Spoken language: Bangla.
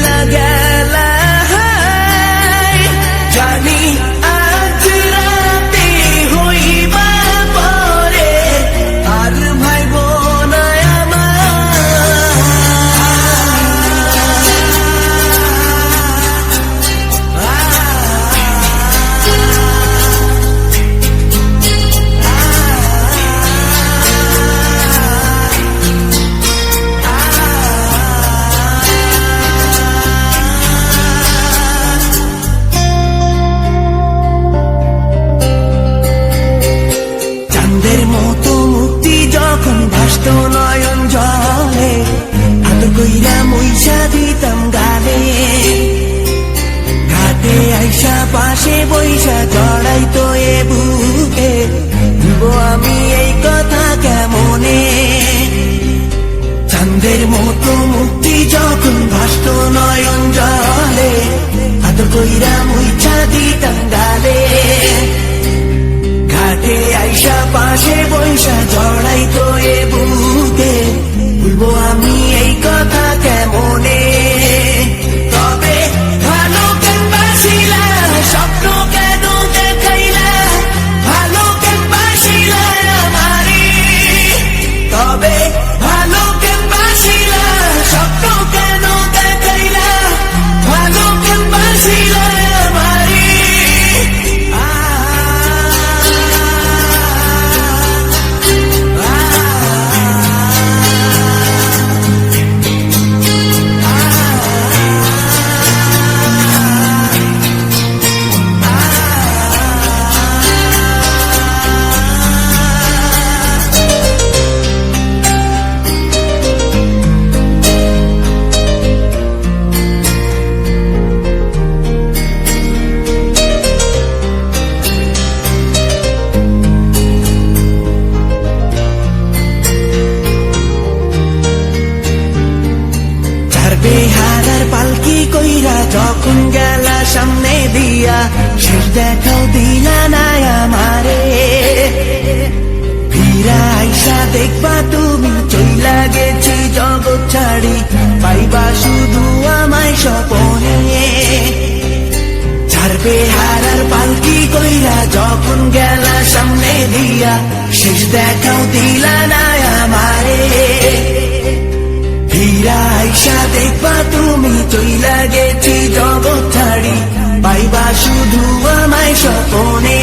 চইলা গেলা জানি আজ রাতে হইবা পরে আর ভাইব না মতো মুক্তি যখন ভাসত নয়ন জলে আদর কইরা মইসা দিতাম গালে ঘাটে আইসা পাশে বইসা জড়াইতো এ বুকে বলবো আমি এই কথা কেমনে চাঁদের মতো মুক্তি যখন ভাসত নয়ন জলে আদর কইরা মইসা দিতাম গালে ঘাটে আইসা পাশে বৈশা জড়াইতো এ বুকে বলবো আমি এই কথা কেমনে তবে ভালো কেন বাসিলা স্বপ্ন কেন দেখাইলা ভালো কেন বাসিলা আমারে তবে ভালো কেন বাসিলা স্বপ্ন কেন দেখাইলা ভালো কেন বাসিলা আমারে বেহারার পালকি কইরা যখন গেলা সামনে দিয়া শেষ দেখাও দিলা না আমারে ফিরা আইসা দেখবা তুমি চইলা গেছি জগৎ ছাড়ি পাইবা শুধু আমায় স্বপনে ছাড়বে হারার পালকি কইরা যখন গেলা সামনে দিয়া শেষ দেখাও দিলা না আমারে ফিরা আইসা দেখবা তুমি চইলা গেছি জগৎ ছাড়ি পাইবা শুধু আমায় স্বপনে